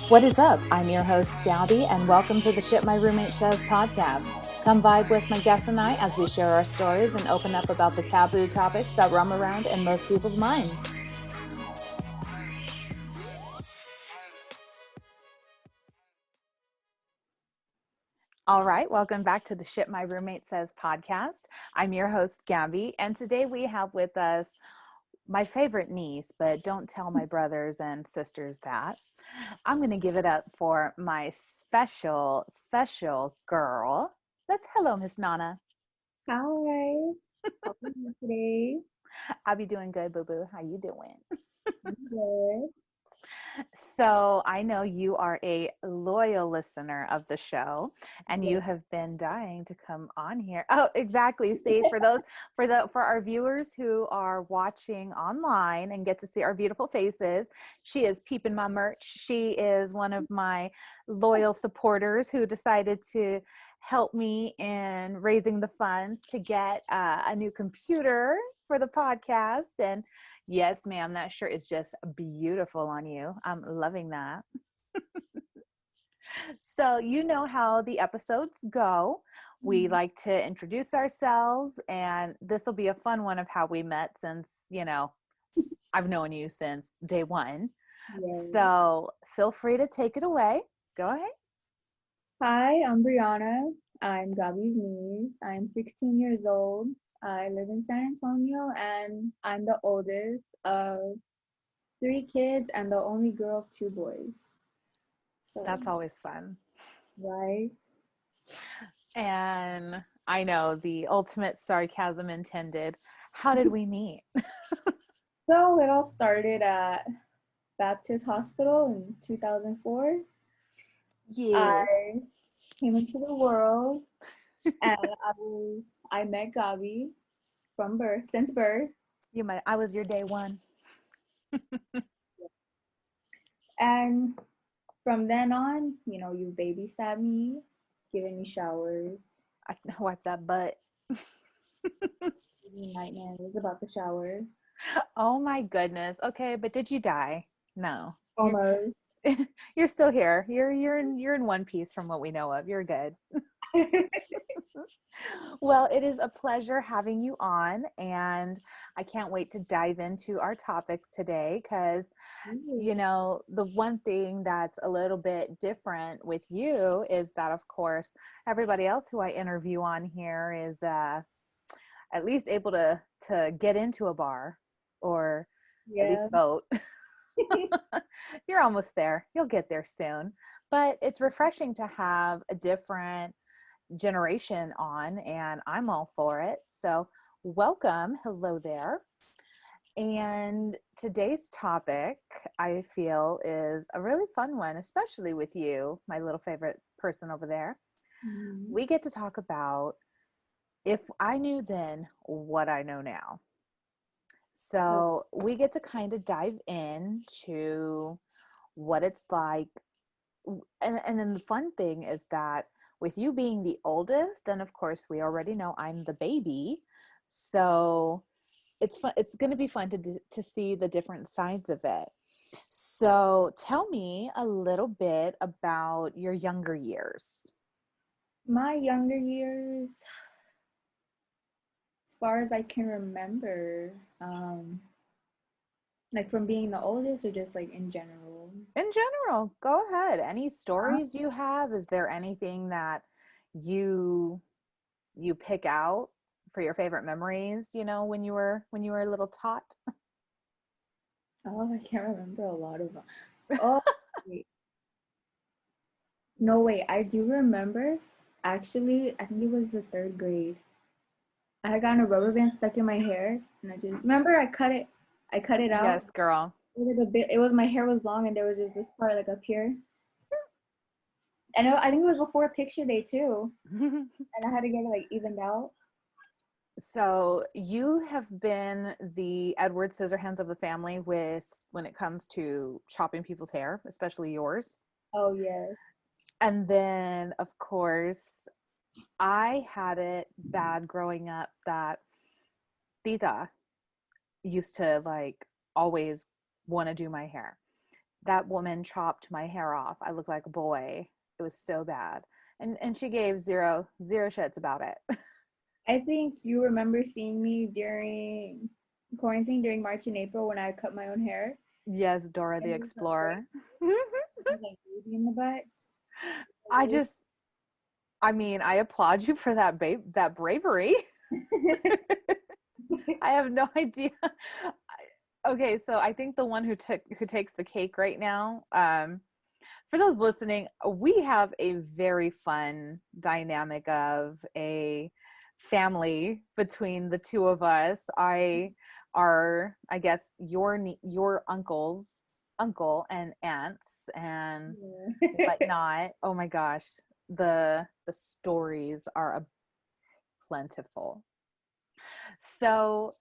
What is up? I'm your host, Gabby, and welcome to the Shit My Roommate Says podcast. Come vibe with my guests and I as we share our stories and open up about the taboo topics that roam around in most people's minds. All right, welcome back to the Shit My Roommate Says podcast. I'm your host, Gabby, and today we have with us my favorite niece, but don't tell my brothers and sisters that. I'm going to give it up for my special girl. Hello, Miss Nana. Hi, how are you today? I'll be doing good, boo-boo. How you doing? I'm good. So I know you are a loyal listener of the show, and Yes. you have been dying to come on here. Oh, exactly. See, for our viewers who are watching online and get to see our beautiful faces, she is peeping my merch. She is one of my loyal supporters who decided to help me in raising the funds to get a new computer for the podcast. And yes, ma'am, that shirt is just beautiful on you. I'm loving that. So, you know how the episodes go. We like to introduce ourselves, and this will be a fun one of how we met since, I've known you since day one. Yes. So, feel free to take it away. Go ahead. Hi, I'm Breanna. I'm Gabby's niece. I'm 16 years old. I live in San Antonio, and I'm the oldest of three kids and the only girl of two boys. So, That's always fun. right? And I know the ultimate sarcasm intended. How did we meet? So it all started at Baptist Hospital in 2004. Yes. I came into the world, and I met Gabby from birth, since birth. I was your day one. And from then on, you babysat me, giving me showers, I can wipe that butt. giving me nightmares about the shower. Oh my goodness. Okay, but did you die? No. You're Almost. you're still here. You're in one piece from what we know of. You're good. Well, it is a pleasure having you on, and I can't wait to dive into our topics today because the one thing that's a little bit different with you is that, of course, everybody else who I interview on here is at least able to get into a bar or at least Yeah. boat. You're almost there. You'll get there soon. But it's refreshing to have a different generation on, and I'm all for it. So welcome. Hello there. And today's topic, I feel, is a really fun one, especially with you, my little favorite person over there. Mhm. We get to talk about if I knew then what I know now. So we get to kind of dive into what it's like. And then the fun thing is that with you being the oldest, and of course we already know I'm the baby, so it's fun. It's going to be fun to see the different sides of it. So tell me a little bit about your younger years. My younger years, as far as I can remember, like from being the oldest or just like in general. In general, go ahead. Any stories you have? Is there anything that you pick out for your favorite memories, when you were a little tot? Oh, I can't remember a lot of them. Oh, wait. No, wait, I do remember. Actually, I think it was the third grade. I had gotten a rubber band stuck in my hair, and I just remember I cut it. I cut it out. Yes, girl. It was like a bit. It was my hair was long, and there was just this part like up here. And I think it was before picture day too, and I had to get it like evened out. So you have been the Edward Scissorhands of the family when it comes to chopping people's hair, especially yours. Oh yeah. And then, of course, I had it bad growing up that Tita used to like always want to do my hair. That woman chopped my hair off. I looked like a boy. It was so bad. And she gave zero shits about it. I think you remember seeing me during quarantine during March and April when I cut my own hair. Yes, Dora And the it was like wavy, Explorer. it was like wavy in the butt. I just I mean, I applaud you for that bravery. I have no idea. Okay, so I think the one who takes the cake right now. For those listening, we have a very fun dynamic of a family between the two of us. I guess your uncle's uncle and aunts and Yeah. whatnot. Oh my gosh, the stories are plentiful. So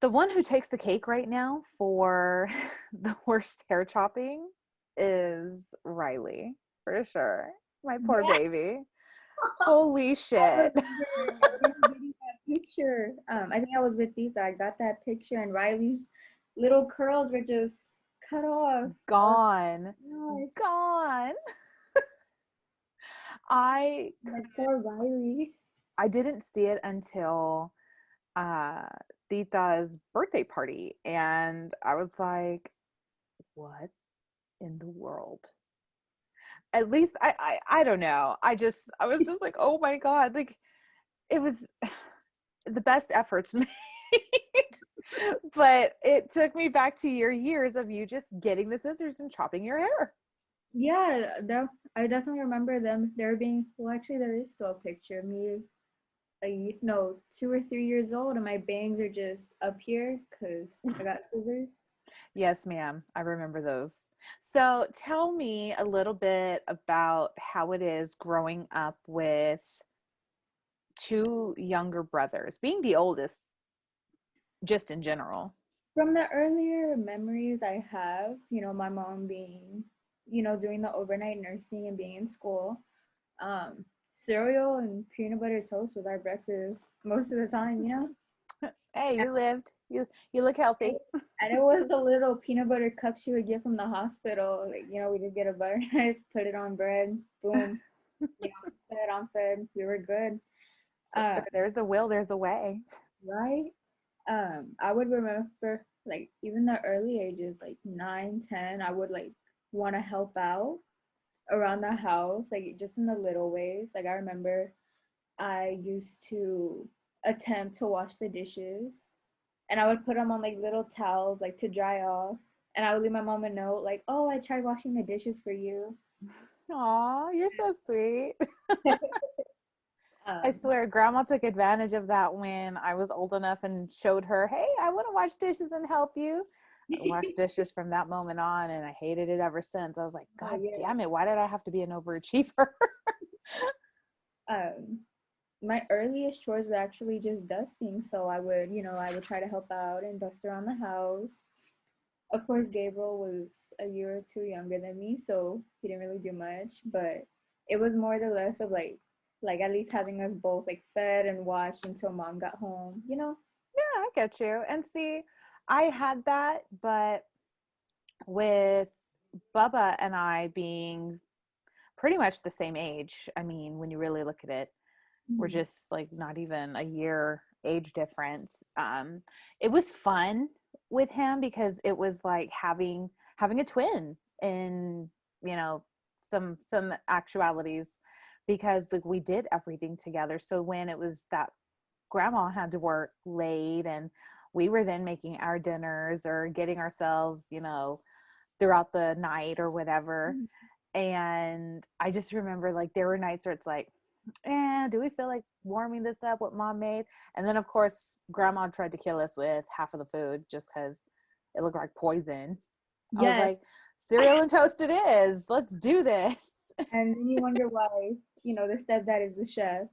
the one who takes the cake right now for the worst hair chopping is Riley, for sure. My poor Yeah, baby. Holy I shit. remember getting that picture. I think I was with Tita. I got that picture, and Riley's little curls were just cut off. Oh Gone. gosh, Gone. I my poor Riley. I didn't see it until uh Tita's birthday party, and I was like, what in the world? At least I don't know. I was just like, oh my god, like it was the best efforts made. But it took me back to your years of you just getting the scissors and chopping your hair. Yeah, I definitely remember them. There being well, actually, there is still a picture of me. No, 2 or 3 years old, and my bangs are just up here because I got scissors. Yes, ma'am. I remember those. So tell me a little bit about how it is growing up with two younger brothers, being the oldest, just in general. From the earlier memories I have, my mom being, doing the overnight nursing and being in school, um, cereal and peanut butter toast was our breakfast most of the time. Hey, And you lived. You look it, healthy. and it was a little peanut butter cup she would get from the hospital. Like, we just get a butter knife, put it on bread, boom, spit it on food. We were good. Where Uh, there's a will, there's a way. right? I would remember like even the early ages, like 9, 10, I would like want to help out around the house, like just in the little ways. Like I remember I used to attempt to wash the dishes and I would put them on like little towels like to dry off. And I would leave my mom a note like, "Oh, I tried washing the dishes for you." Aw, you're so sweet. I um, swear, Grandma took advantage of that when I was old enough and showed her, hey, I want to wash dishes and help you. I washed dishes from that moment on, and I hated it ever since. I was like, oh God yeah. damn it, why did I have to be an overachiever? Um, my earliest chores were actually just dusting. So I would try to help out and dust around the house. Of course, Gabriel was a year or two younger than me, so he didn't really do much. But it was more or less of like at least having us both like fed and watched until mom got home. Yeah, I get you. And see, I had that, but with Bubba and I being pretty much the same age, I mean, when you really look at it, we're Mhm. just like not even a year age difference. It was fun with him because it was like having a twin in, you know, some actualities, because like we did everything together. So when it was that grandma had to work late and we were then making our dinners or getting ourselves, throughout the night or whatever. And I just remember like there were nights where it's like, do we feel like warming this up what mom made? And then of course grandma tried to kill us with half of the food just because it looked like poison. I was Yes, like, cereal and toast it is. Let's do this. and then you wonder why the stepdad is the chef.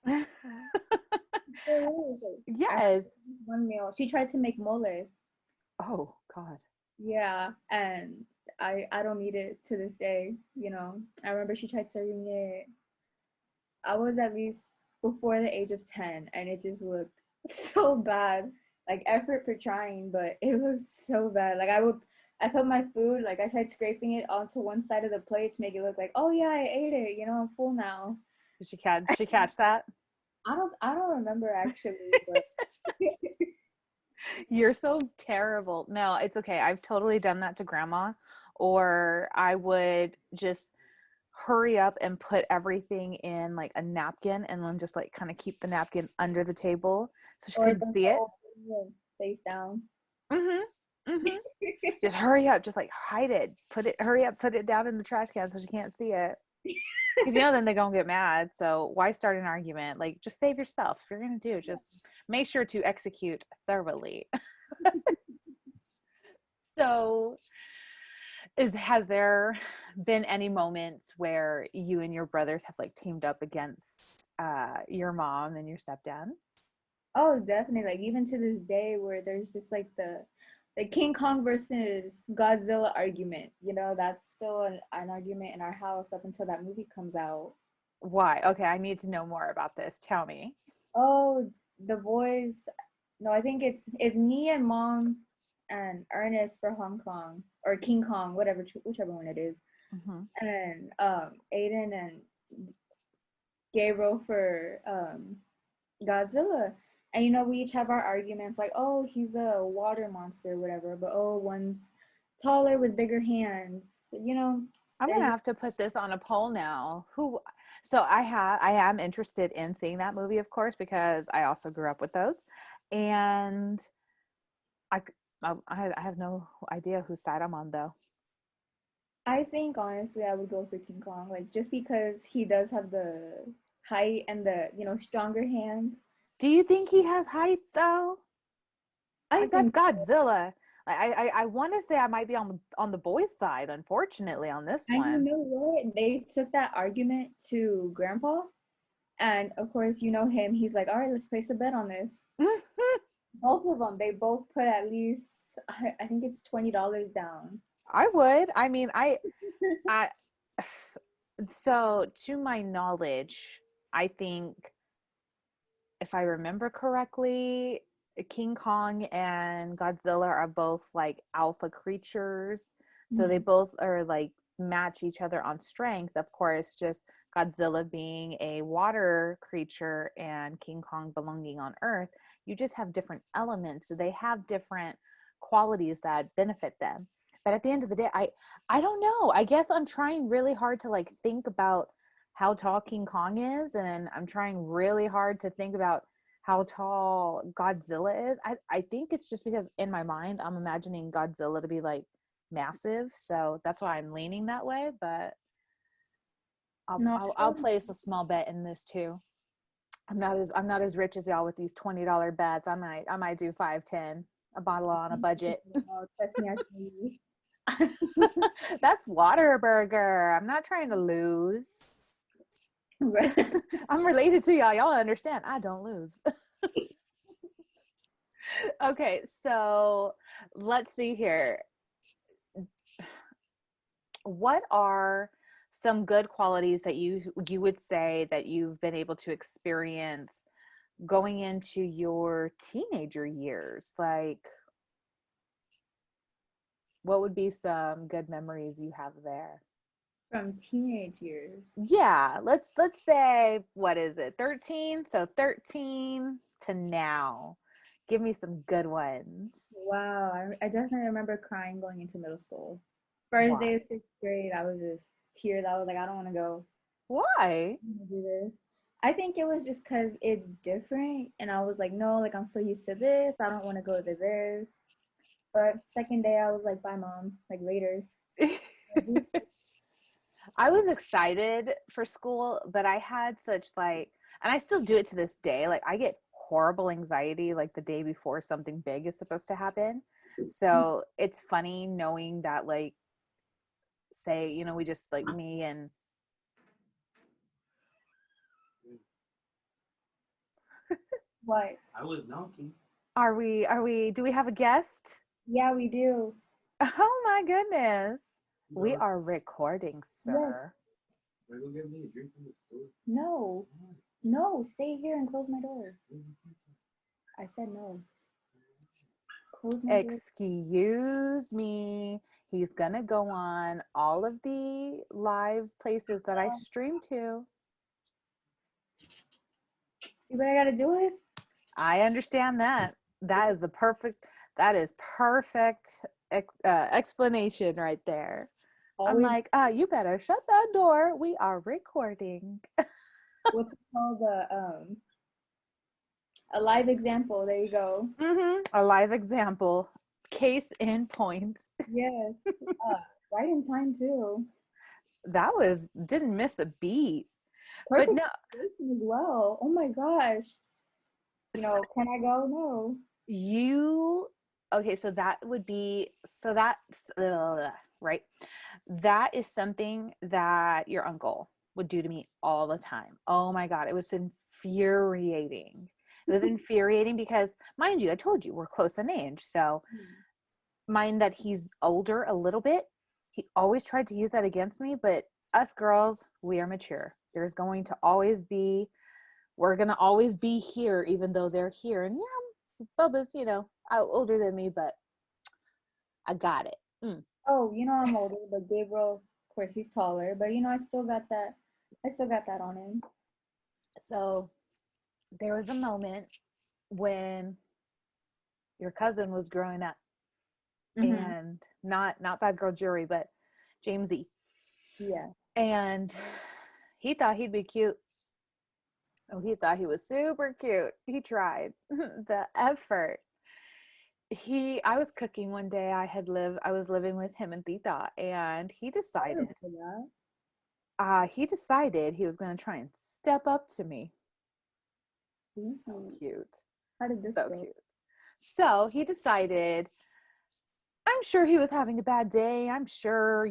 So I remember Yes. one meal she tried to make mole. Oh God. Yeah, and I don't eat it to this day. I remember she tried serving it. I was at least before the age of 10, and it just looked so bad. like effort for trying, but it was so bad. Like I put my food, like I tried scraping it onto one side of the plate to make it look like, oh yeah, I ate it. You know, I'm full now. Did she catch that? I don't remember actually, but You're so terrible. No, it's okay. I've totally done that to grandma. Or I would just hurry up and put everything in like a napkin and then just like kind of keep the napkin under the table so she or couldn't the see it. whole thing face down. Mm-hmm. Mm-hmm. Just hurry up, just like hide it. Hurry up, put it down in the trash can so she can't see it. Because then they're gonna get mad. So why start an argument? Like just save yourself. If you're gonna do, just make sure to execute thoroughly. So has there been any moments where you and your brothers have like teamed up against your mom and your stepdad? Oh, definitely. Like even to this day, where there's just like the King Kong versus Godzilla argument. You know, that's still an argument in our house up until that movie comes out. Why? Okay, I need to know more about this. Tell me. Oh, the boys. No, I think it's me and mom and Ernest for Hong Kong or King Kong, whatever, whichever one it is, Mm-hmm. and Aiden and Gabriel for Godzilla. And we each have our arguments like, oh, he's a water monster, whatever, but oh, one's taller with bigger hands. I'm gonna There's have to put this on a poll now. Who? So I am interested in seeing that movie, of course, because I also grew up with those, and I I have no idea whose side I'm on though. I think honestly I would go for King Kong, like just because he does have the height and the, stronger hands. Do you think he has height though? I Like that's think Godzilla. I want to say I might be on the boys' side, unfortunately, on this and you one. know what? They took that argument to Grandpa, and of course, him. He's like, all right, let's place a bet on this. Both of them, they both put at least, I think it's $20 down. I would. I mean, I so to my knowledge, I think if I remember correctly, King Kong and Godzilla are both like alpha creatures. So they Mhm. both are like match each other on strength. Of course, just Godzilla being a water creature and King Kong belonging on Earth, you just have different elements. So they have different qualities that benefit them. But at the end of the day, I don't know. I guess I'm trying really hard to like think about how tall King Kong is, and I'm trying really hard to think about how tall Godzilla is. I think it's just because in my mind I'm imagining Godzilla to be like massive, so that's why I'm leaning that way. But No, I'll place a small bet in this too. I'm not as rich as y'all with these $20 bets. I might do 5, 10, a bottle on a budget. trust me, I feel you. That's Waterburger. I'm not trying to lose. I'm related to y'all. Y'all understand. I don't lose. Okay, so let's see here. What are some good qualities that you would say that you've been able to experience going into your teenager years? Like, what would be some good memories you have there? From teenage years. Yeah, let's say, what is it? 13? So 13 to now. Give me some good ones. Wow, I definitely remember crying going into middle school. First Why? day of sixth grade, I was just teared. I was like, I don't want to go. Why? I don't wanna do this. I think it was just because it's different, and I was like, no, like I'm so used to this. I don't want to go to this. But second day, I was like, bye, mom. Like later. I was excited for school, but I had such like, and I still do it to this day. Like I get horrible anxiety like the day before something big is supposed to happen. So it's funny knowing that like, say, we just like me and What? do we have a guest? Yeah, we do. Oh my goodness. We are recording, Yes. sir. No. No. Stay here and close my door. I said no. Who's my favorite? Excuse me. He's gonna go on all of the live places that I stream to. See what I gotta do with? I understand that. That is the perfect. That is perfect explanation right there. I'm Always like, you better shut that door. We are recording. what's it called? A live example. There you go. A live example. Case in point. Yes. Uh, right in time too. That was didn't miss a beat. But Perfect no, situation as well. Oh my gosh. Can I go? No. you okay, so that would be so that's right. That is something that your uncle would do to me all the time. Oh my God, it was infuriating. It was infuriating because, mind you, I told you we're close in age. So, mind that he's older a little bit, he always tried to use that against me. But us girls, we are mature. There's going to always be, we're going to always be here, even though they're here. And yeah, Bubba's, older than me, but I got it. Oh, I'm older, but Gabriel, of course, he's taller. But I still got that. I still got that on him. So there was a moment when your cousin was growing up, Mm-hmm. and not bad girl jury, but Jamesy, Yeah. and he thought he'd be cute. Oh, he thought he was super cute. He tried the effort. I was cooking one day. I was living with him and Tita, and I remember that. he decided he was going to try and step up to me. So Ooh. cute. How did this So go? cute. So he decided, I'm sure he was having a bad day. I'm sure,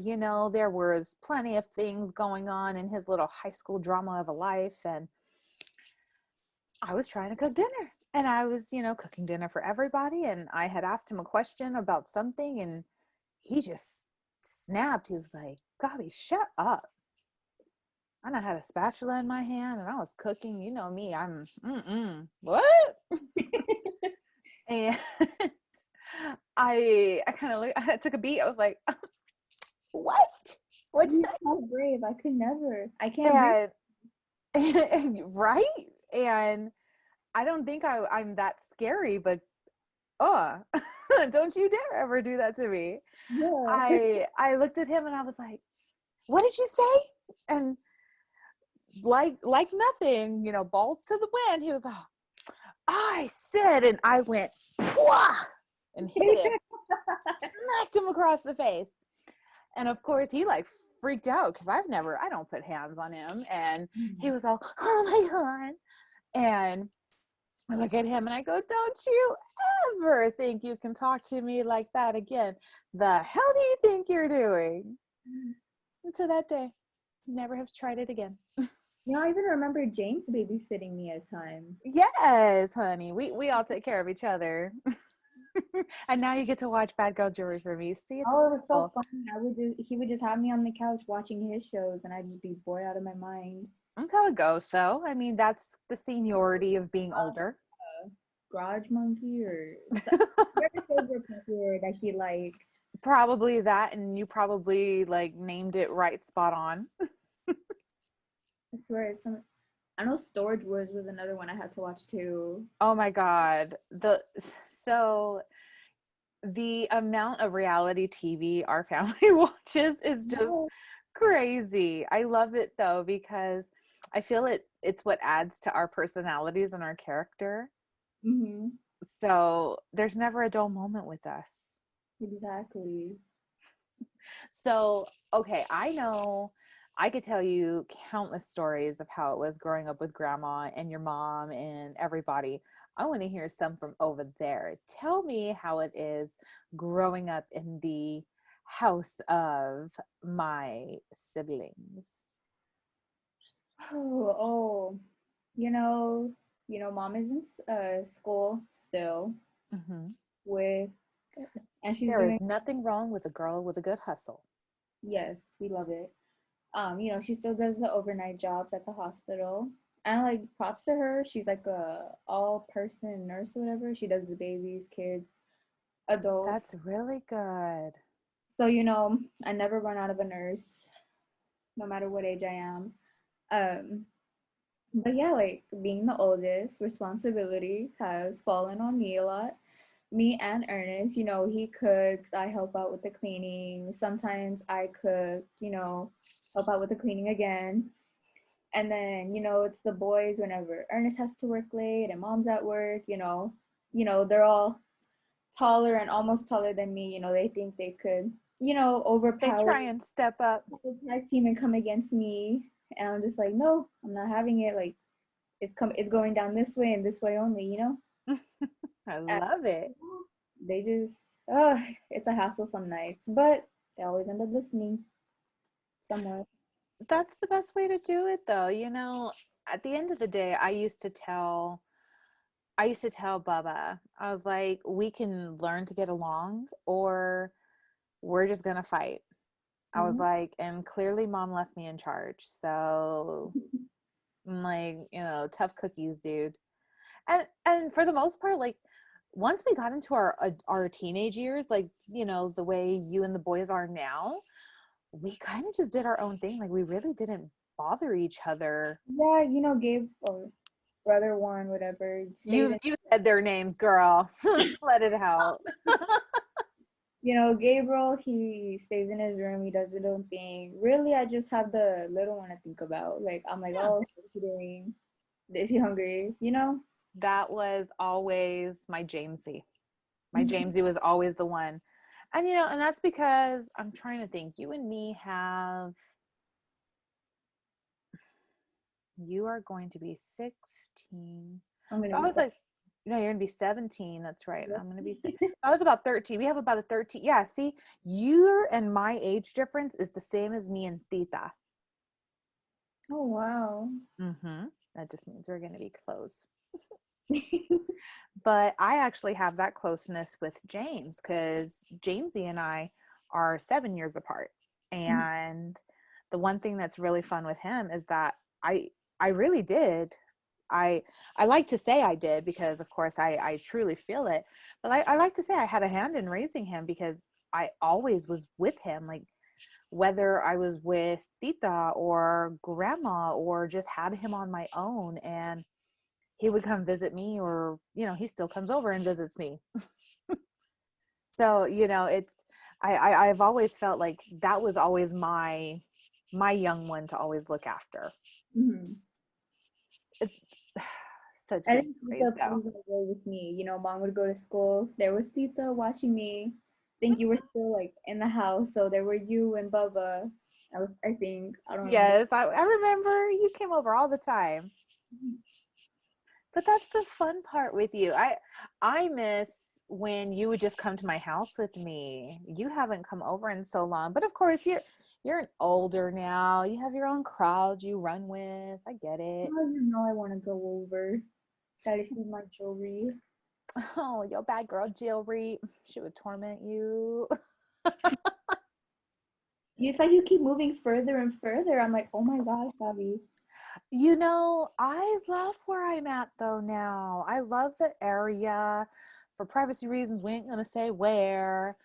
there was plenty of things going on in his little high school drama of a life. And I was trying to cook dinner. And I was, cooking dinner for everybody. And I had asked him a question about something. And he just snapped. He was like, Gabby, shut up. And I had a spatula in my hand and I was cooking. You know me, what? And I kind of I took a beat. I was like, what? What'd you You're say? so brave. I could never. I can't breathe. And right? And I don't think I'm that scary, but don't you dare ever do that to me. Yeah. I looked at him and I was like, what did you say? And like nothing, balls to the wind. He was like, I said, and I went, Pwah! And hit him, smacked him across the face. And of course, he like freaked out because I don't put hands on him. And he was all, oh my God. And I look at him and I go, don't you ever think you can talk to me like that again. The hell do you think you're doing? And to that day, never have tried it again. I even remember James babysitting me at times. Yes, honey. We all take care of each other. And now you get to watch Bad Girl Jewelry for me. See, it's Oh, it was so simple. funny. He would just have me on the couch watching his shows, and I'd just be bored out of my mind. That's how it goes. So, I mean, that's the seniority of being older. Garage Monkey or whatever shows were popular that he liked. Probably that, and you probably like named it right spot on. I swear, I know Storage Wars was another one I had to watch too. Oh my God. The amount of reality TV our family watches is just No. crazy. I love it though because I feel it's what adds to our personalities and our character. Mm-hmm. So there's never a dull moment with us. Exactly. So, okay, I know I could tell you countless stories of how it was growing up with grandma and your mom and everybody. I want to hear some from over there. Tell me how it is growing up in the house of my siblings. Oh. You know, Mom is in school still Hmm. with, and she's There doing. is nothing wrong with a girl with a good hustle. Yes, we love it. She still does the overnight jobs at the hospital. And like props to her. She's like a all person nurse or whatever. She does the babies, kids, adults. That's really good. So, I never run out of a nurse, no matter what age I am. Um, but yeah, like being the oldest, responsibility has fallen on me a lot. Me and Ernest, he cooks, I help out with the cleaning. Sometimes I cook, help out with the cleaning again. And then, it's the boys whenever Ernest has to work late and mom's at work, they're all taller and almost taller than me. They think they could, They overpower try and step up. the tag team and come against me. And I'm just like, no, I'm not having it. Like it's going down this way and this way only. I And love it. they just, oh, it's a hassle some nights, but they always end up listening somewhere. That's the best way to do it though. At the end of the day, I used to tell Bubba, I was like, we can learn to get along or we're just gonna fight. I was Mhm. like, and clearly mom left me in charge. So I'm like, tough cookies, dude. And for the most part, like once we got into our teenage years, like, the way you and the boys are now, we kind of just did our own thing. Like we really didn't bother each other. Yeah, Gabe or brother one, whatever, stays You in. you said their names, girl. Let it out. Gabriel, he stays in his room, he does his own thing. Really, I just have the little one to think about. Like, I'm like, Yeah. oh, what's he doing? Is he hungry? That was always my Jamesy. My Jamesy was always the one. And that's because I'm trying to think. You and me have you are going to be 16. I'm So gonna I be was sad. like, no, you're going to be 17. That's right. I'm going to be, I was about 13. We have about a 13. Yeah. See, your and my age difference is the same as me and Tita. Oh wow. Mm-hmm. That just means we're going to be close. But I actually have that closeness with James because Jamesy and I are 7 years apart. And the one thing that's really fun with him is that I I really did. I I like to say I did because of course I truly feel it. But I like to say I had a hand in raising him because I always was with him. Like whether I was with Tita or grandma or just had him on my own and he would come visit me or he still comes over and visits me. So it's I've always felt like that was always my young one to always look after. Mhm. It's such I good think memories Tita though. plays a role with me. Mom would go to school. There was Tita watching me. I think you were still like in the house, so there were you and Bubba. I think I don't remember. Yes, I remember you came over all the time. But that's the fun part with you. I miss when you would just come to my house with me. You haven't come over in so long. But of course you're older now. You have your own crowd you run with. I get it. Oh, I want to go over. Gotta see my jewelry. Oh, yo bad girl Jillry. She would torment you. It's like you keep moving further and further. I'm like, oh my gosh, Bobby. I love where I'm at though now. I love the area. For privacy reasons, we ain't gonna say where,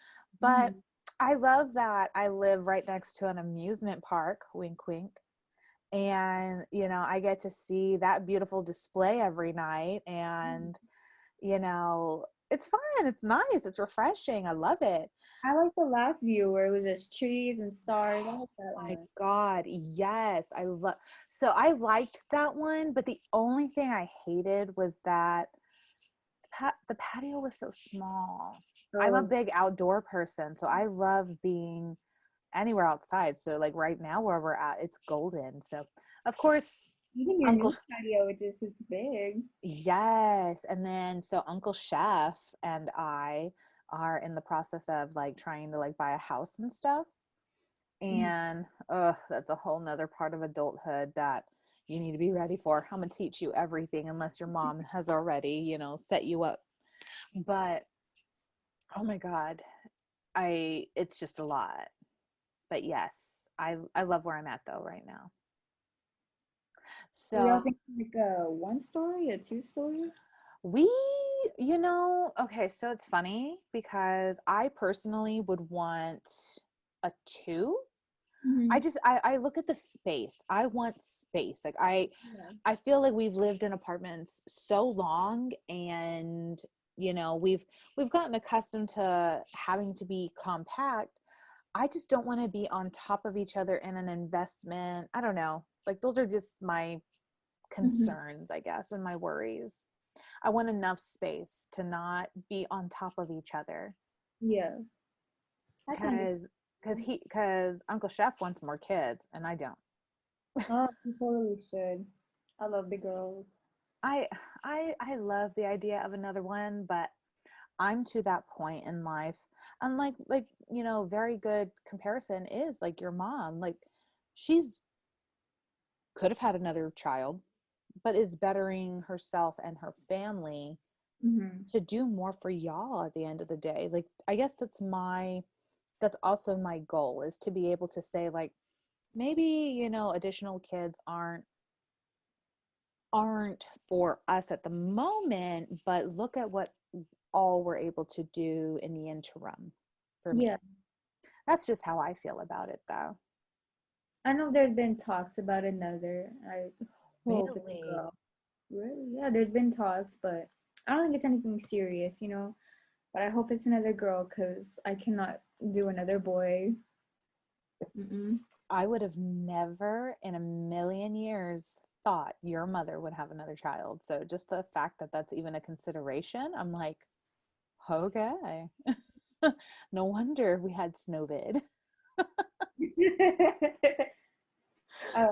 but Mhm. I love that I live right next to an amusement park, wink wink. And I get to see that beautiful display every night and it's fun, it's nice, it's refreshing. I love it. I like the last view where it was just trees and stars. I like that My one. God, yes. So I liked that one, but the only thing I hated was that the patio was so small. I'm a Oh, big outdoor person, so I love being anywhere outside. So like right now where we're at, it's golden. So of course, even your Uncle new patio, it's big. yes, and then so Uncle Chef and I are in the process of like trying to like buy a house and stuff. Mhm. And that's a whole nother part of adulthood that you need to be ready for. I'm gonna teach you everything unless your mom has already set you up. But oh my god, I it's just a lot. But yes, I love where I'm at though right now. Were y'all So thinking like a one story, a two story? we Okay, so it's funny because I personally would want a two. Hmm. I look at the space. I want space. Like Yeah. I feel like we've lived in apartments so long, and we've gotten accustomed to having to be compact. I just don't want to be on top of each other in an investment. I don't know. Like those are just my Hmm. concerns, I guess, and my worries. I want enough space to not be on top of each other Yeah. That's because understandable. because Uncle Chef wants more kids and I don't. Oh, you totally should. I love the girls. I I love the idea of another one, but I'm to that point in life. And very good comparison is like your mom. Like she's could have had another child, but is bettering herself and her family Hmm. to do more for y'all at the end of the day. Like I guess that's also my goal is to be able to say like maybe, additional kids aren't for us at the moment, but look at what all we're able to do in the interim for Yeah. me. That's just how I feel about it though. I know there's been talks about another. I hope it's a Really? girl. Really? Yeah, there's been talks, but I don't think it's anything serious, you know? But I hope it's another girl because I cannot do another boy. Mm-mm. I would have never in a million years thought your mother would have another child. So just the fact that that's even a consideration, I'm like, okay. No wonder we had Snowvid. um,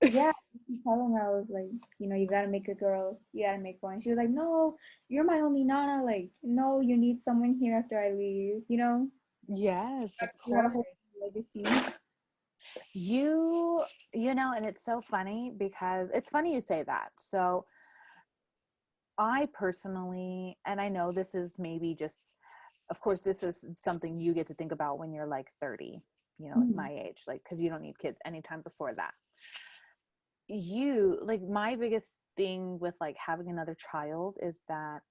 yeah, she telling her I was like, you gotta make a girl, you gotta make one. She was like, no, you're my only nana. Like, no, you need someone here after I leave. Yes, of You gotta course. hold the legacy. You, and it's so funny because it's funny you say that. So I personally, and I know this is maybe just, of course, this is something you get to think about when you're like 30, like Mhm. my age, like, because you don't need kids anytime before that. Like, my biggest thing with like having another child is that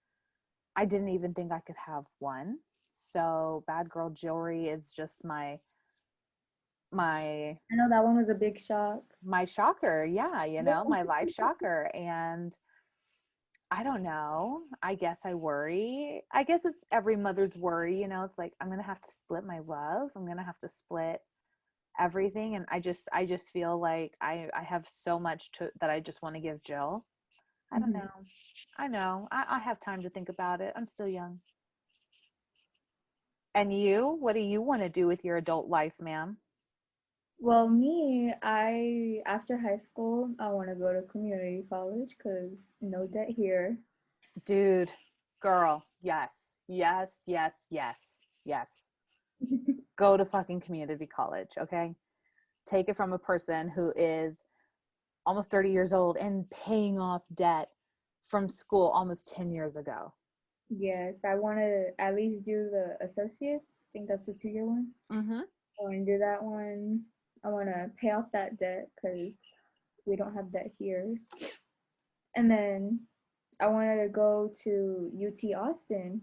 I didn't even think I could have one. So bad girl jewelry is just my I know that one was a big shock. my shocker. Yeah, Yeah. my life shocker. And I don't know. I guess I worry. I guess it's every mother's worry, it's like I'm going to have to split my love. I'm going to have to split everything, and I just feel like I have so much to that I just want to give Jill. I don't Mhm. know. I know. I have time to think about it. I'm still young. And you? What do you want to do with your adult life, ma'am? Well, me, after high school, I want to go to community college because no debt here. Dude, girl, yes. Yes, yes, yes. Yes. Go to fucking community college, okay? Take it from a person who is almost 30 years old and paying off debt from school almost 10 years ago. Yes, I want to at least do the associates. I think that's the 2 year one. Mm-hmm. I want to do that one. I want to pay off that debt because we don't have debt here. And then I wanted to go to UT Austin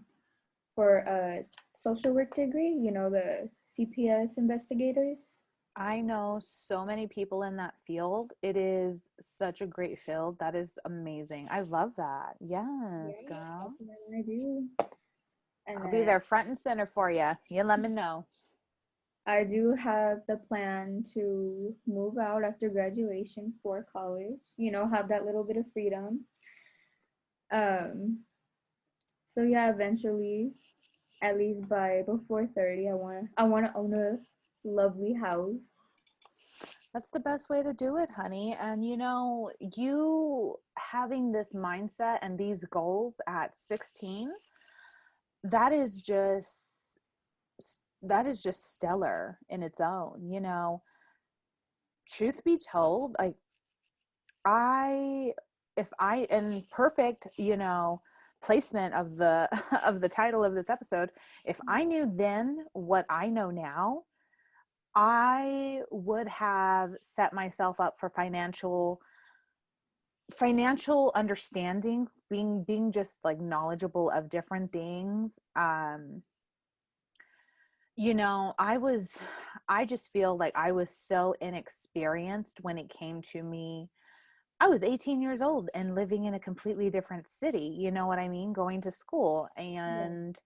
for a social work degree, the CPS investigators. I know so many people in that field. It is such a great field. That is amazing. I love that. Yeah, Yes, that's girl. what I want to do. And I'll be then there front and center for you. You let me know. I do have the plan to move out after graduation for college, have that little bit of freedom. Um, so yeah, eventually, at least by before 30, I want to own a lovely house. That's the best way to do it, honey. And you having this mindset and these goals at 16, that is just that is just stellar in its own. Truth be told, like I if I in perfect, placement of the of the title of this episode, if I knew then what I know now, I would have set myself up for financial understanding being just like knowledgeable of different things. You know, I just feel like I was so inexperienced when it came to me. I was 18 years old and living in a completely different city, you know what I mean? Going to school. Yeah. And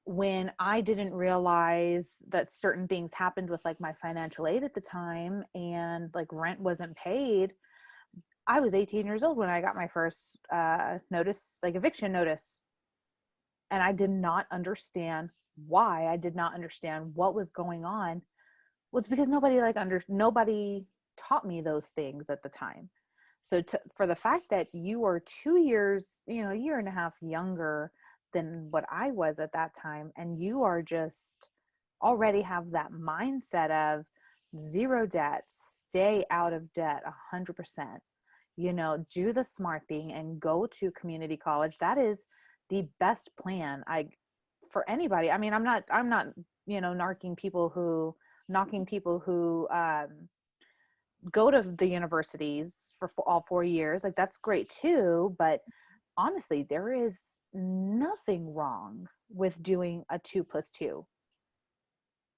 when I didn't realize that certain things happened with like my financial aid at the time and like rent wasn't paid, I was 18 years old when I got my first notice, like eviction notice. And I did not understand why. I did not understand what was going on. Well, it's because nobody taught me those things at the time. So for the fact that you are 2 years, you know, a year and a half younger than what I was at that time, and you are just already have that mindset of zero debt, stay out of debt 100%, you know, do the smart thing and go to community college. That is the best plan for anybody. I mean, I'm not, you know, knocking people who go to the universities for all 4 years. Like that's great too, but honestly, there is nothing wrong with doing a 2+2.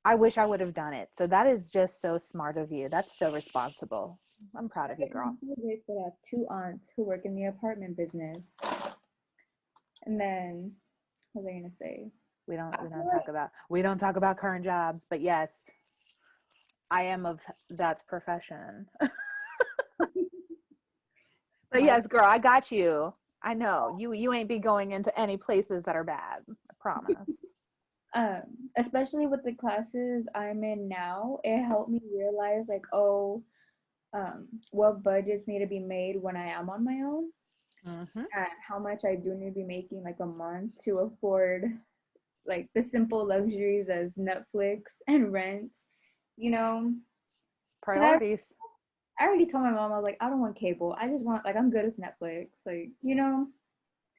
I wish I would have done it. So that is just so smart of you. That's so responsible. I'm proud of you, girl. I'm so grateful to have two aunts who work in the apartment business. And then, what was I gonna say? We don't I we feel don't talk about we don't talk about current jobs, but yes, I am of that profession. But like, yes, girl, I got you. I know you ain't be going into any places that are bad. I promise. um, especially with the classes I'm in now, it helped me realize like, oh, what budgets need to be made when I am on my own, Mm-hmm. and how much I do need to be making like a month to afford like the simple luxuries as Netflix and rent, you know. Because Priorities. I already told my mom, I was like, I don't want cable. I just want, like, I'm good with Netflix. Like, you know?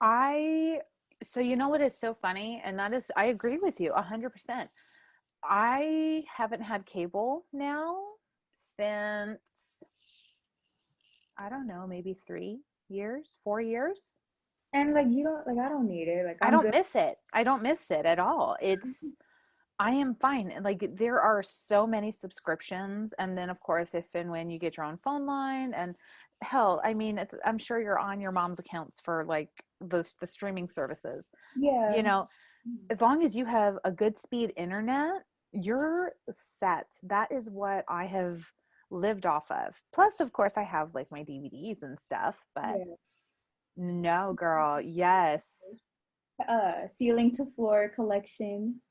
I so you know what is so funny, and that is I agree with you 100%. I haven't had cable now since I don't know, maybe 3 years, 4 years. And, like, you don't, like, I don't need it. Like, I I'm don't good. miss it. I don't miss it at all. I am fine. Like there are so many subscriptions, and then of course, if and when you get your own phone line, and hell, I mean, I'm sure you're on your mom's accounts for like the streaming services. You Yeah. know, as long as you have a good speed internet, you're set. That is what I have lived off of. Plus, of course, I have like my DVDs and stuff, but Yeah. no, girl, yes. Ceiling to floor collection.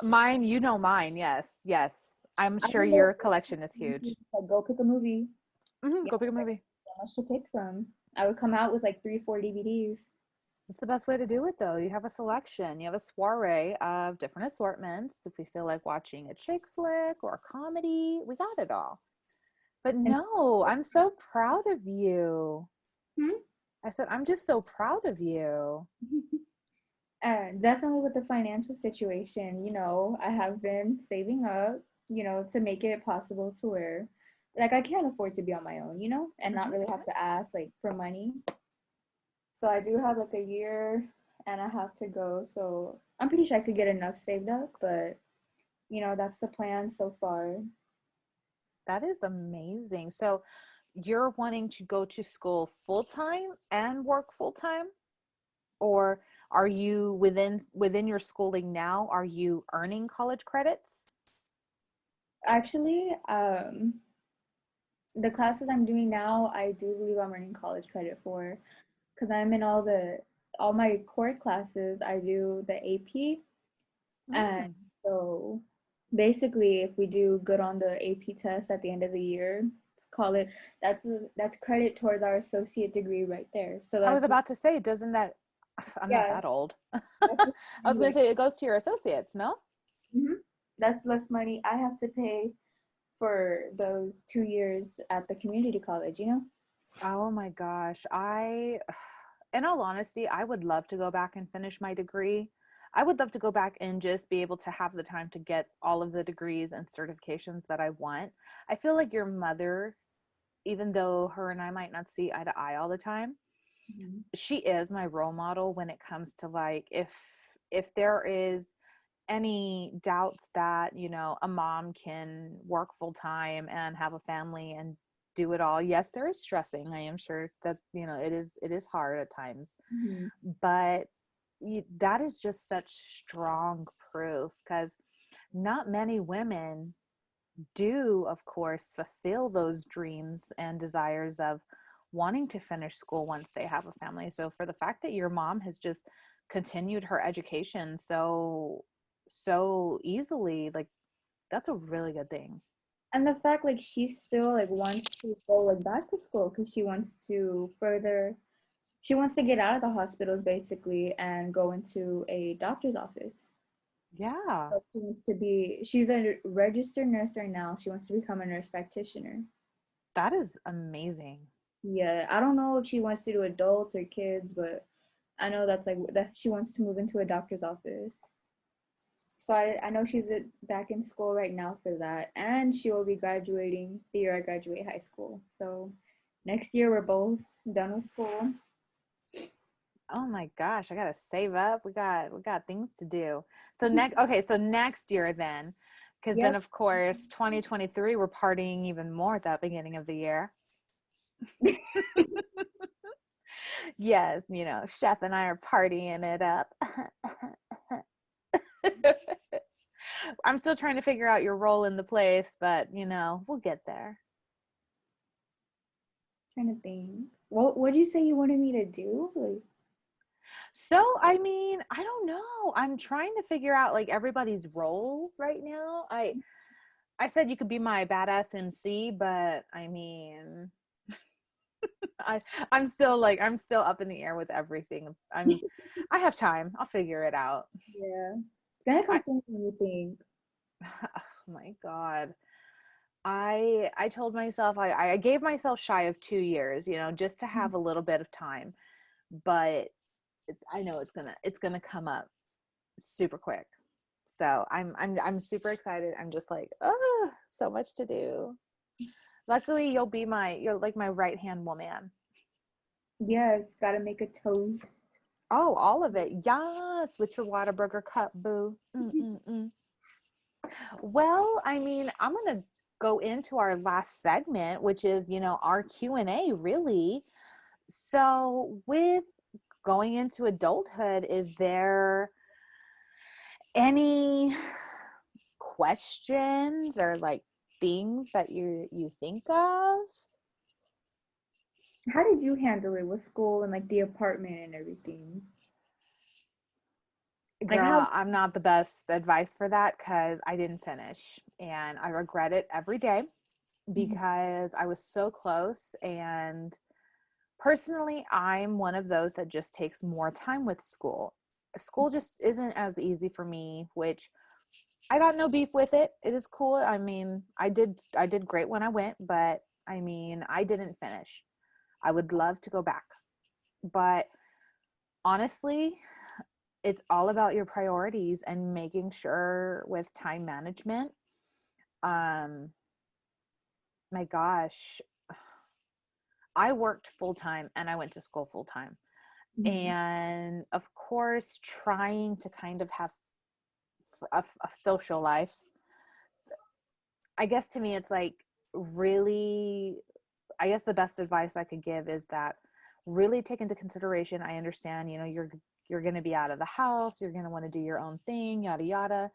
Mine, you know mine. Yes, yes. I'm I sure don't know. your collection is huge. Like, go pick a movie. Yeah, Go pick a movie. so much to pick from. I would come out with like 3, 4 DVDs. It's the best way to do it, though. You have a selection. You have a soiree of different assortments. If we feel like watching a chick flick or a comedy, we got it all. But And no, I'm so proud of you. hmm? I said, I'm just so proud of you. Definitely with the financial situation, you know, I have been saving up, you know, to make it possible to where like I can't afford to be on my own, you know, and not Hmm. really have to ask like for money. So I do have like a year and a half to go. So I'm pretty sure I could get enough saved up, but you know, that's the plan so far. That is amazing. So you're wanting to go to school full time and work full time? Or are you within your schooling now, are you earning college credits? Actually, the classes I'm doing now, I do believe I'm earning college credit for because I'm in all my core classes. I do the AP. And Mm. so basically, if we do good on the AP test at the end of the year, let's call it that's credit towards our associate degree right there. So I was that's about to say, doesn't that, I'm not yeah, that old. that's I less was money, going to like say it goes to your associates, no? that's less money I have to pay for those 2 years at the community college. You know? Oh my gosh. In all honesty, I would love to go back and finish my degree. I would love to go back and just be able to have the time to get all of the degrees and certifications that I want. I feel like your mother, even though her and I might not see eye to eye all the time, Mhm. she is my role model when it comes to like if there is any doubts that, you know, a mom can work full time and have a family and do it all. Yes, there is stressing. I am sure that, you know, it is hard at times, Mhm. but that is just such strong proof because not many women do, of course, fulfill those dreams and desires of wanting to finish school once they have a family. So for the fact that your mom has just continued her education so easily, like that's a really good thing. And the fact like she still like wants to go like back to school because she wants to further, she wants to get out of the hospitals basically and go into a doctor's office. Yeah, So she wants to be, she's a registered nurse right now. She wants to become a nurse practitioner. that is amazing. Yeah, I don't know if she wants to do adults or kids, but I know that's like that she wants to move into a doctor's office. So I know she's back in school right now for that. And she will be graduating the year I graduate high school. So next year we're both done with school. Oh my gosh, I gotta save up. We got things to do. So next, okay, so next year then, because then Yep. of course 2023 we're partying even more at that beginning of the year. Yes, you know, Chef and I are partying it up. I'm still trying to figure out your role in the place, but you know, we'll get there. Trying to think. What did you say you wanted me to do? Like, So, I mean, I don't know. I'm trying to figure out like everybody's role right now. I said you could be my badass MC, but I mean, I I'm still up in the air with everything. I have time. I'll figure it out. yeah. It's gonna come I sooner than you think. oh my God. I told myself I gave myself shy of 2 years, you know, just to have a little bit of time. But I know it's gonna come up super quick. So I'm super excited. I'm just like, oh, so much to do. Luckily, you're like my right hand woman. Yes, gotta make a toast. Oh, all of it. Yes, with your Whataburger cup, boo. Mm-mm-mm. Well, I mean, I'm gonna go into our last segment, which is, you know, our Q&A, really. So, with going into adulthood, is there any questions or like things that you think of? How did you handle it with school and like the apartment and everything? Like how Girl, I'm not the best advice for that because I didn't finish and I regret it every day Mhm. because I was so close. And personally, I'm one of those that just takes more time with school. School just isn't as easy for me, which I got no beef with it. It is cool. I mean, I did great when I went, but I mean, I didn't finish. I would love to go back. But honestly, it's all about your priorities and making sure with time management. Um my gosh, I worked full time and I went to school full time. Mhm. And of course, trying to kind of have a social life. I guess to me it's like really, I guess the best advice I could give is that really take into consideration, I understand, you know, you're going to be out of the house, you're going to want to do your own thing, yada yada.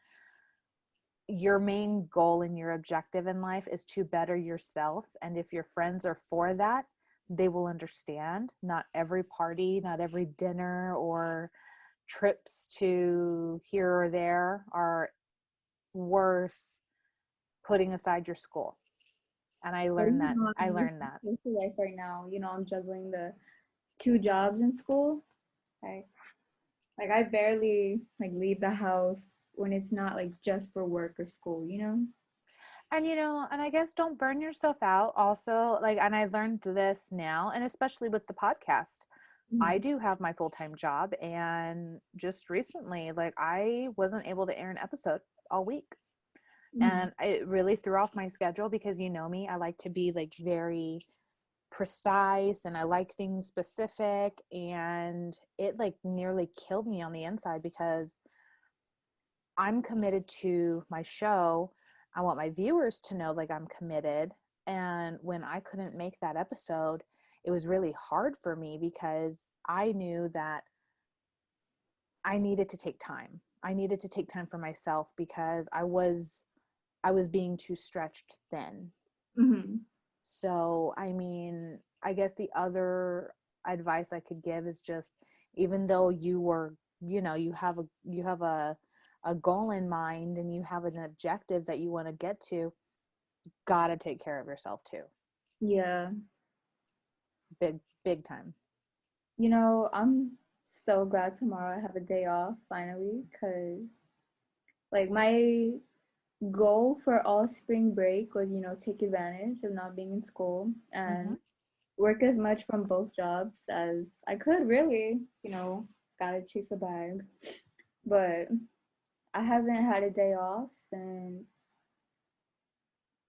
Your main goal and your objective in life is to better yourself, and if your friends are for that, they will understand. Not every party, not every dinner or trips to here or there are worth putting aside your school. And I But learned you that know, I I'm living learned that my social life right now. You know, I'm juggling the two jobs in school. Like, like I barely like leave the house when it's not like just for work or school, you know? And you know, and I guess don't burn yourself out also, like, and I learned this now, and especially with the podcast, I Mhm. do have my full-time job, and just recently, like, I wasn't able to air an episode all week, Mhm. and it really threw off my schedule because you know me, I like to be like very precise and I like things specific, and it like nearly killed me on the inside because I'm committed to my show. I want my viewers to know like I'm committed. And when I couldn't make that episode, it was really hard for me because I knew that I needed to take time. I needed to take time for myself because I was being too stretched thin. Mm-hmm. So, I mean, I guess the other advice I could give is just, even though you were, you have a goal in mind and you have an objective that you want to get to, gotta take care of yourself too. Yeah. Big time. I'm so glad tomorrow I have a day off finally, because like my goal for all spring break was, take advantage of not being in school Mm-hmm. and work as much from both jobs as I could, really. Gotta chase a bag. But I haven't had a day off since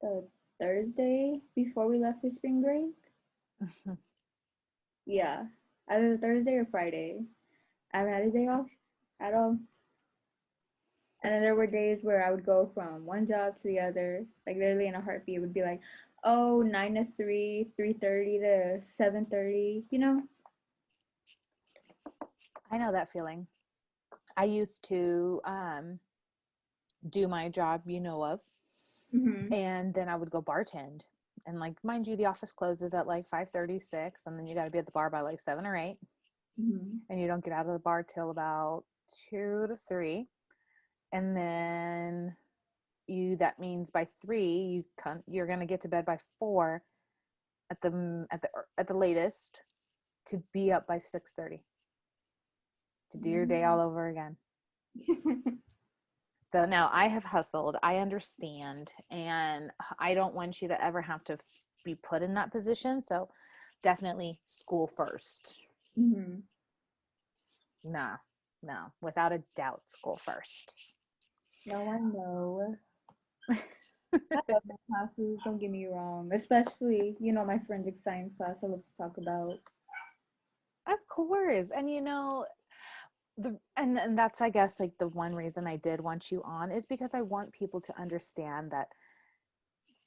the Thursday before we left for spring break. Yeah, either Thursday or Friday. I haven't had a day off at all. And then there were days where I would go from one job to the other, like literally in a heartbeat. It would be like, oh, 9 to 3, 3:30 to 7:30. I know that feeling. I used to do my job, of, Mm-hmm. and then I would go bartend. And like, mind you, the office closes at like 5:36, and then you got to be at the bar by like 7 or 8, Mm-hmm. and you don't get out of the bar till about 2 to 3, and then that means by 3 you're gonna get to bed by 4 at the latest, to be up by 6:30 to do your day all over again. So now I have hustled. I understand. And I don't want you to ever have to be put in that position. So definitely school first. Mm-hmm. Nah, no, without a doubt, school first. No, I know. I love my classes, don't get me wrong. Especially, my forensic science class I love to talk about. Of course. And and that's, I guess, like the one reason I did want you on is because I want people to understand that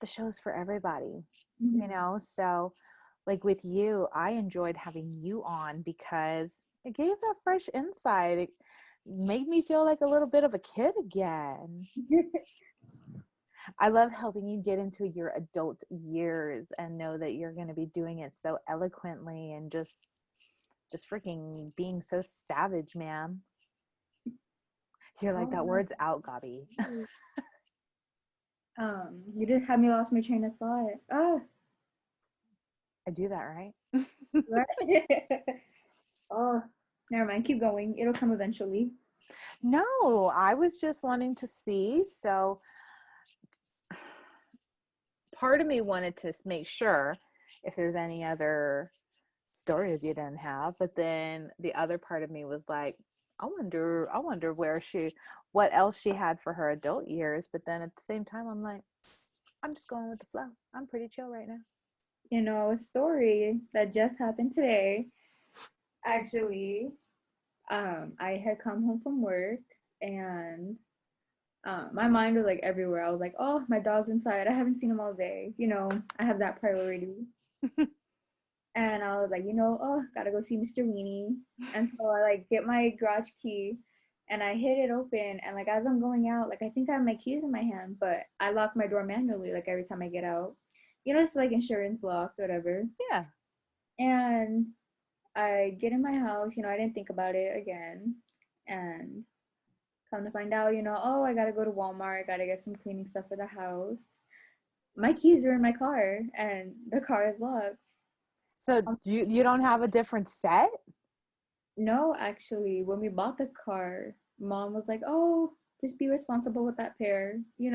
the show's for everybody, Mm-hmm. So like with you, I enjoyed having you on because it gave that fresh insight. It made me feel like a little bit of a kid again. I love helping you get into your adult years and know that you're going to be doing it so eloquently and just freaking being so savage, man. You're like, Oh, that word's out, Gabi. you just had me lost my train of thought. Ah, I do that, right? right. Oh, never mind. Keep going. It'll come eventually. No, I was just wanting to see. So part of me wanted to make sure if there's any other stories you didn't have, but then the other part of me was like, I wonder what else she had for her adult years. But then at the same time, I'm like, I'm just going with the flow. I'm pretty chill right now. A story that just happened today. Actually, I had come home from work and my mind was like everywhere. I was like, oh, my dog's inside. I haven't seen him all day. I have that priority. And I was like, oh, gotta go see Mr. Weenie. And so I like get my garage key and I hit it open. And like as I'm going out, like I think I have my keys in my hand, but I lock my door manually like every time I get out. It's like insurance locked, whatever. Yeah. And I get in my house, I didn't think about it again. And come to find out, oh, I gotta go to Walmart, I gotta get some cleaning stuff for the house. My keys are in my car and the car is locked. So you don't have a different set? No, actually, when we bought the car, mom was like, oh, just be responsible with that pair. Hmm.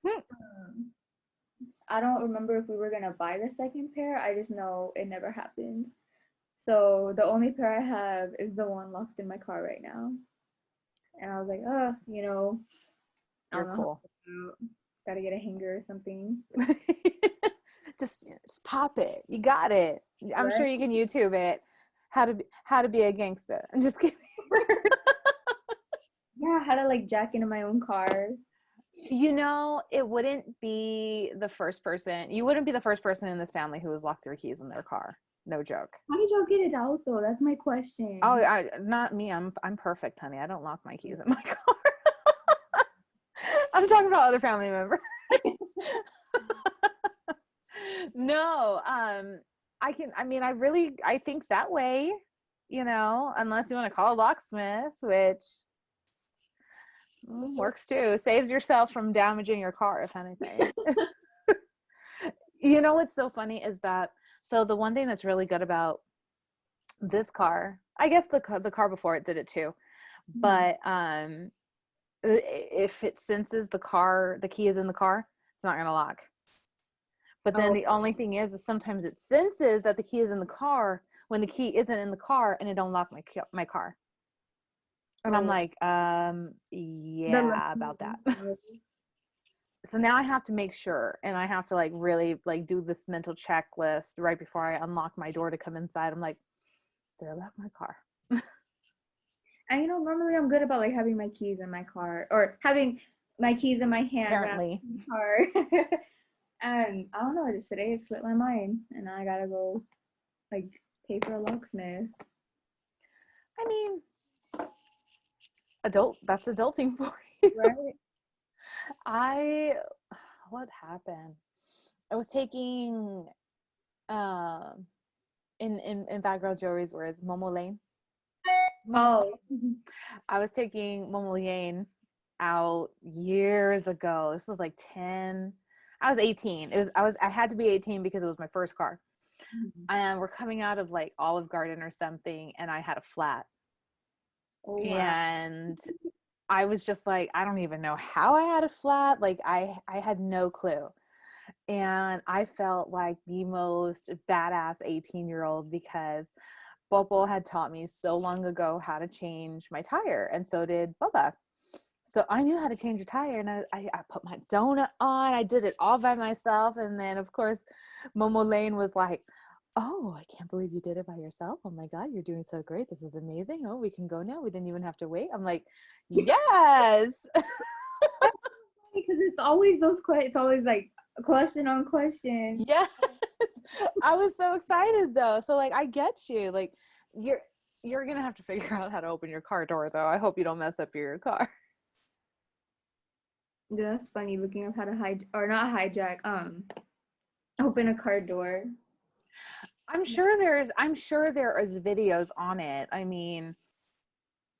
Um, I don't remember if we were gonna buy the second pair. I just know it never happened. So the only pair I have is the one locked in my car right now. And I was like, oh, I You're don't know how cool. to do it. Gotta get a hanger or something. just pop it. You got it. I'm sure Right? you can YouTube it. How to be a gangster. I'm just kidding. Yeah, how to like jack into my own car. It wouldn't be the first person. You wouldn't be the first person in this family who has locked their keys in their car. No joke. How did y'all get it out though? That's my Oh, question. not me. I'm perfect, honey. I don't lock my keys in my car. I'm talking about other family members. No, I think that way, unless you want to call a locksmith, which works too. Saves yourself from damaging your car, if anything. What's so funny is that, so the one thing that's really good about this car, I guess the car before it did it too, Mhm. but if it senses the key is in the car, it's not going to lock. But then Oh, the only thing is sometimes it senses that the key is in the car when the key isn't in the car, and it don't lock my car. And I'm oh, like, the yeah, about that. lesson. So now I have to make sure, and I have to like really like do this mental checklist right before I unlock my door to come inside. I'm like, did I lock my car? And normally I'm good about like having my keys in my car or having my keys in my hand when I'm Apparently. in the car. And I don't know, just today it slipped my mind and I gotta go like pay for a locksmith. I mean, that's adulting for you. Right? I what happened? I was taking um in Bad Girl Joey's words, Momo Lane. Oh. I was taking Momo Lane out years ago. This was like 10. I was 18. I had to be 18 because it was my first car. And we're coming out of like Olive Garden or something, and I had a flat. Oh wow. And I was just like, I don't even know how I had a flat. Like I had no clue. And I felt like the most badass 18-year-old because Bobo had taught me so long ago how to change my tire, and so did Bubba. So I knew how to change a tire, and I put my donut on. I did it all by myself. And then, of course, Momo Lane was like, oh, I can't believe you did it by yourself. Oh my God, you're doing so great. This is amazing. Oh, we can go now. We didn't even have to wait. I'm like, yes. Because it's always those questions. It's always like question on question. Yes. I was so excited though. So like I get you. Like you're you're gonna have to figure out how to open your car door though. I hope you don't mess up your car. Yeah, that's funny. Looking up how to hide or not hijack. Open a car door. I'm sure there is videos on it. I mean,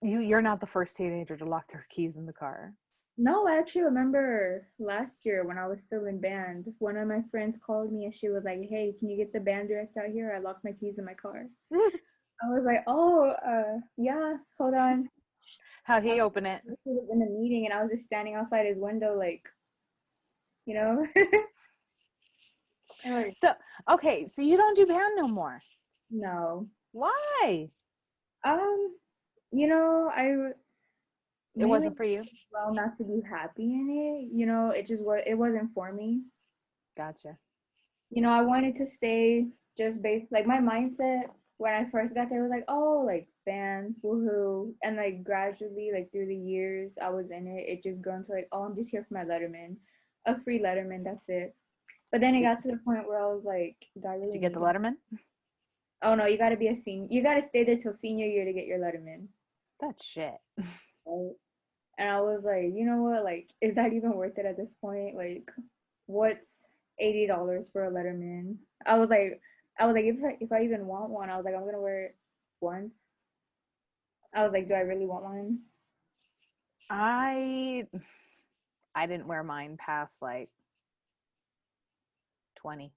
you're not the first teenager to lock their keys in the car. No, I actually remember last year when I was still in band, one of my friends called me and she was like, "Hey, can you get the band direct out here? I locked my keys in my car." I was like, "Oh, yeah, hold on." How'd I he open it? was in a meeting and I was just standing outside his window, like, you know, and like, So okay, so you don't do band no more. no. Why? Um, I It mainly wasn't for you. well not to be happy in it. It wasn't for me. Gotcha. I wanted to stay just based like my mindset when I first got there was like, oh, like band, woohoo. And like gradually, like through the years I was in it, it just grown to like, oh, I'm just here for my Letterman. A free Letterman, that's it. But then it Did, got to the point where I was like, do I did really you get the need it? Letterman? Oh no, you gotta be a senior. You gotta stay there till senior year to get your Letterman. That's shit. Right? And I was like, you know what? Like, is that even worth it at this point? Like, what's $80 for a Letterman? I was like, if I even want one, I was like, I'm gonna wear it once. I was like, do I really want one? I I didn't wear mine past like 20.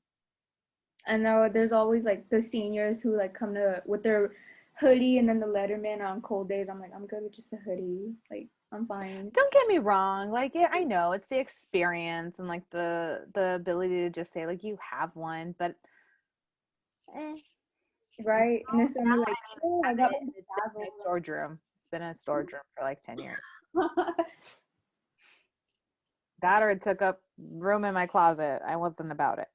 And now there's always like the seniors who like come to with their hoodie and then the Letterman on cold days. I'm like, I'm good with just a hoodie. Like, I'm fine. Don't get me wrong. Like, yeah, I know it's the experience and like the ability to just say like you have one, but eh. Right? In the Now summer, like, I mean oh, I I have got it and it's in my my storage room. It's been in a storage room for like 10 years. dazzle. That or it took up room in my closet. I wasn't about it.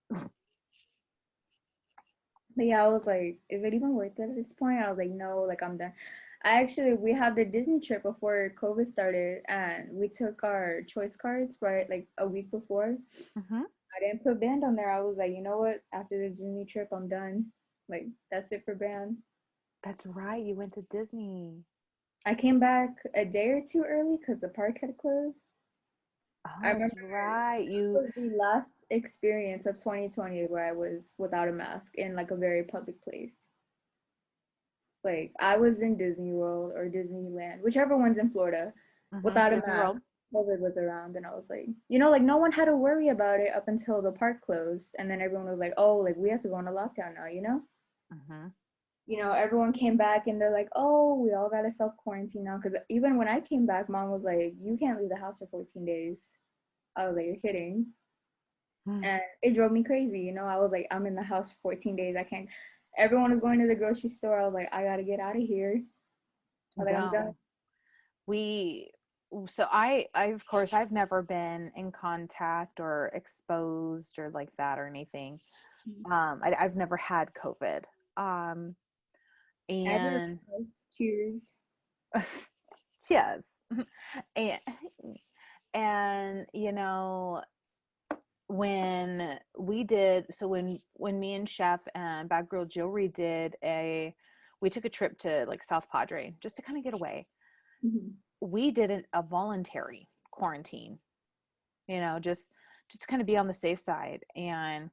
But yeah, I was like, is it even worth it at this point? I was like, no, like I'm done. We had the Disney trip before COVID started, and we took our choice cards right like a week before. Hmm. I didn't put band on there. I was like, you know what? After this Disney trip, I'm done. Like that's it for band. That's right. You went to Disney. I came back a day or two early because the park had closed. Oh, I that's remember right. that was the last experience of 2020 where I was without a mask in like a very public place. Like I was in Disney World or Disneyland, whichever one's in Florida, without a Disney mask. World. COVID was around, and I was like, like no one had to worry about it up until the park closed, and then everyone was like, oh, like we have to go into lockdown now. Hmm. Everyone came back and they're like, oh, we all gotta self quarantine now. Because even when I came back, mom was like, you can't leave the house for 14 days. I was like, you're kidding. And it drove me crazy. I was like, I'm in the house for 14 days. I can't. Everyone was going to the grocery store. I was like, I gotta get out of here. I was like, I'm done. No, we. So I of course I've never been in contact or exposed or like that or anything. I've never had COVID. Um, I did. and Cheers. yes, and and when we did so when me and Chef and Bad Girl Jewelry we took a trip to like South Padre just to kind of get away. Mhm. We did a voluntary quarantine, just to kind of be on the safe side, and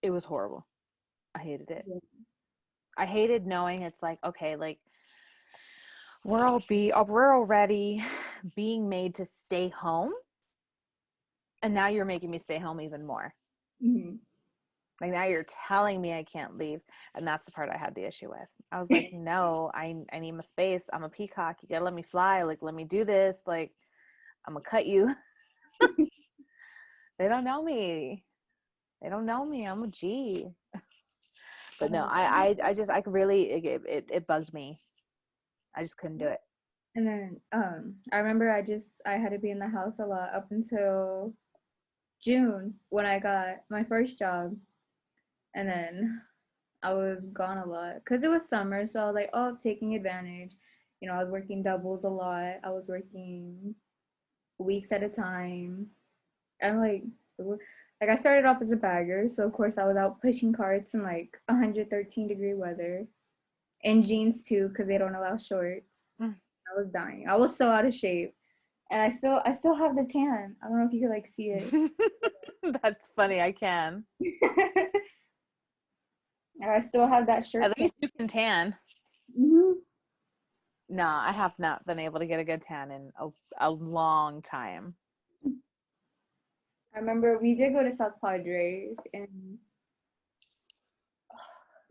it was horrible. I hated it. Yeah. I hated knowing it's like, okay, like we're already being made to stay home, and now you're making me stay home even more. Mhm. Like now you're telling me I can't leave. And that's the part I had the issue with. I was like, no, I need my space. I'm a peacock. You gotta let me fly. Like, let me do this. Like, I'm gonna cut you. They don't know me. They don't know me. I'm a G. But no, Um, I could really, it bugged me. I just couldn't do it. and then I remember I had to be in the house a lot up until June when I got my first job, and then I was gone a lot because it was summer, so I was like, oh, taking advantage. I was working doubles a lot. I was working weeks at a time, and like I started off as a bagger, so of course I was out pushing carts in like 113-degree weather, in jeans too, because they don't allow shorts. Mm. I was dying. I was so out of shape, and I still have the tan. I don't know if you could like see it. That's funny. I can. I still have that shirt At tan. least you can tan. Hmm. No, I have not been able to get a good tan in a long time. I remember we did go to South Padre, and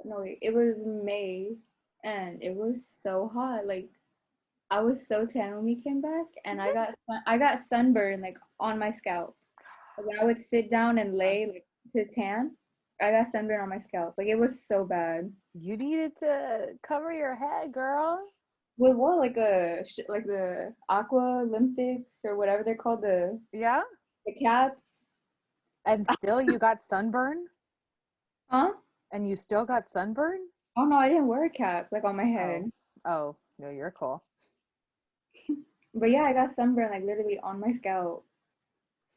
no, wait, it was May, and it was so hot. Like I was so tan when we came back, and I got sunburn like on my scalp. Like, when I would sit down and lay like to tan, I got sunburn on my scalp. Like it was so bad. You needed to cover your head, girl. With what? Like the Aqua Olympics or whatever they're called, Yeah. the caps. And still you got sunburn? Huh? And you still got sunburn? Oh no, I didn't wear a cap like on my Oh. head. Oh, no, you're cool. But yeah, I got sunburn like literally on my scalp.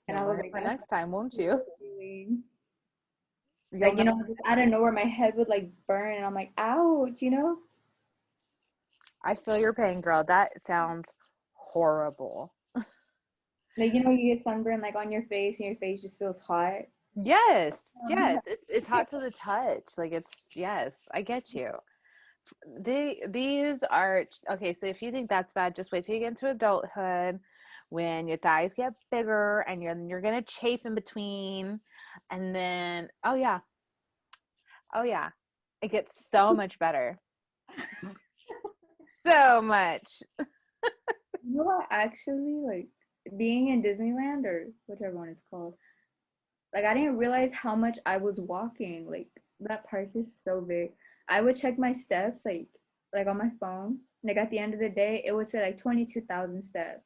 And You'll I was learn like, for that's next time, won't not you? a feeling. You'll Like, know. just out of nowhere, my head would like burn, and I'm like, ouch. I feel your pain, girl. That sounds horrible. Like, you get sunburn like on your face, and your face just feels hot. Yes, Oh, my yes. head. It's hot to the touch. Like it's yes, I get you. These are okay, so if you think that's bad, just wait till you get into adulthood when your thighs get bigger and you're gonna chafe in between. And then oh yeah, it gets so much better. So much. You know what? Actually, like being in Disneyland or whichever one it's called, like I didn't realize how much I was walking. Like that park is so big. I would check my steps like on my phone. Like at the end of the day, it would say like 22,000 steps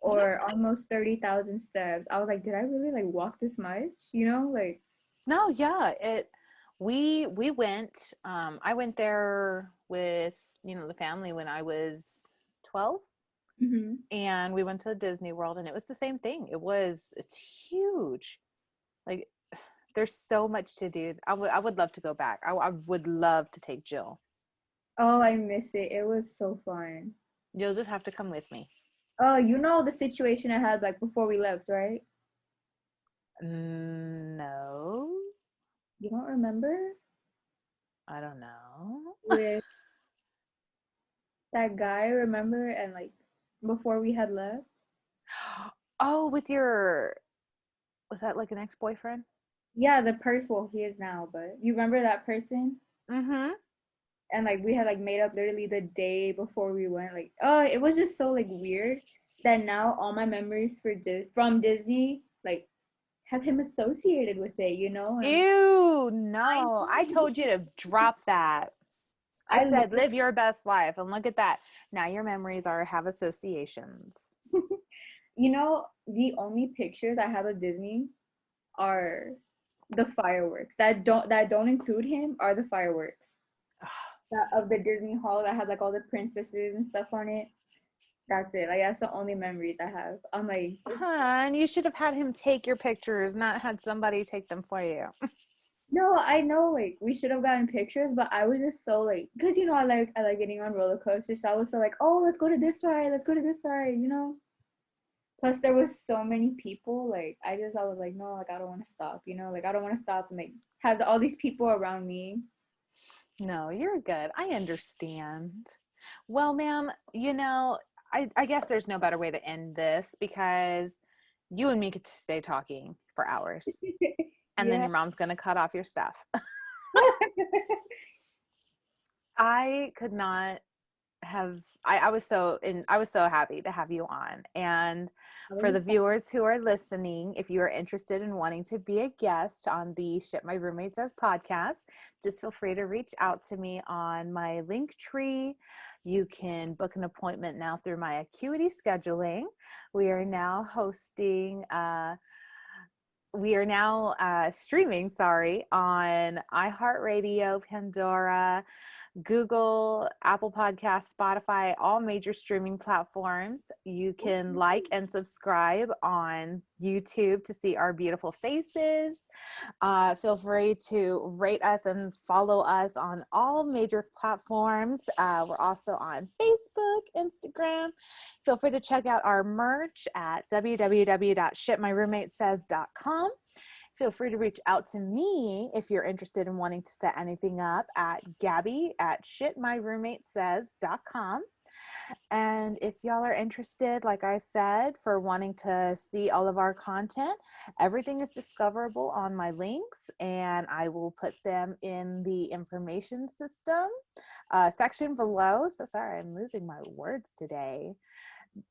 or almost 30,000 steps. I was like, did I really like walk this much? Like No, yeah, we went. I went there with the family when I was 12, Hmm. and we went to Disney World, and it was the same thing. It's huge. Like there's so much to do. I would love to go back. I would love to take Jill. Oh, I miss it. It was so fun. You'll just have to come with me. Oh, you know the situation I had like before we left, right? No, You don't remember? I don't know. With that guy, remember? And like before we had left? Oh, with your was that like an ex-boyfriend? Yeah, the person, well, he is now, but you remember that person? Mm-hmm. And like we had like made up literally the day before we went. Like, oh, it was just so like weird that now all my memories from Disney like have him associated with it, you know? And I'm just, Ew, I no. I know. told you to drop that. I I said literally, live your best life, and look at that. Now your memories are have associations. you know, the only pictures I have of Disney are the fireworks. That don't include him are the fireworks. That of the Disney Hall that had like all the princesses and stuff on it. That's it. Like that's the only memories I have. I'm like, Hun, you should have had him take your pictures, not had somebody take them for you. no, I know like we should have gotten pictures, but I was just so like, because you know I like getting on roller coasters, so I was so like, oh, let's go to this ride, let's go to this ride, you know. Plus there was so many people, like I was like, no, like I don't want to stop, you know, like I don't want to stop and like have all these people around me. No, you're good. I understand. Well, ma'am, I guess there's no better way to end this because you and me get to stay talking for hours, and then Yeah. your mom's going to cut off your stuff. I could not have I was so happy to have you on. And for the viewers who are listening, if you are interested in wanting to be a guest on the Shit My Roommate Says podcast, just feel free to reach out to me on my link tree. You can book an appointment now through my Acuity scheduling. We are now hosting we are now streaming, sorry, on iHeartRadio, Pandora, Google, Apple Podcasts, Spotify, all major streaming platforms. You can like and subscribe on YouTube to see our beautiful faces. Feel free to rate us and follow us on all major platforms. We're also on Facebook, Instagram. Feel free to check out our merch at www.shitmyroommatesays.com. Feel free to reach out to me if you're interested in wanting to set anything up at gabby@shitmyroommatesays.com. And if y'all are interested, like I said, for wanting to see all of our content, everything is discoverable on my links, and I will put them in the information system section below. So sorry, I'm losing my words today.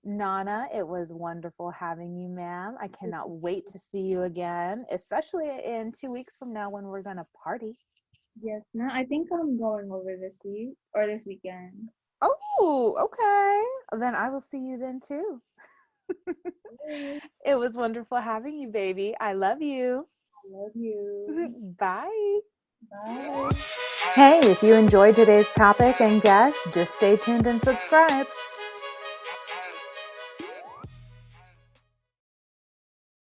Nana, it was wonderful having you, ma'am. I cannot wait to see you again, especially in 2 weeks from now when we're going to party. Yes, no, I think I'm going over this week or this weekend. Oh, okay. Then I will see you then too. I It was wonderful having you, baby. I love you. love you. Bye. Bye. Hey, if you enjoyed today's topic and guest, just stay tuned and subscribe.